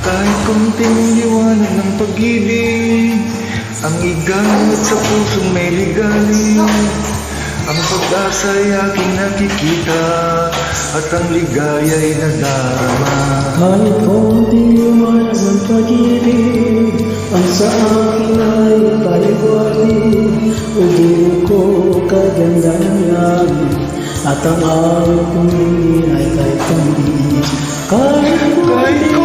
Kahit konting liwanag ng pag-ibig ang iganit sa pusong may ligali. Ang pag-asa'y aking nakikita at ang ligaya'y nadarama. Kahit konting liwanag ng pag-ibig ang sa akin ay baliwali. Ugin ko kaganda ng langit at ang araw kong hindi ay kahit kundi. Kahit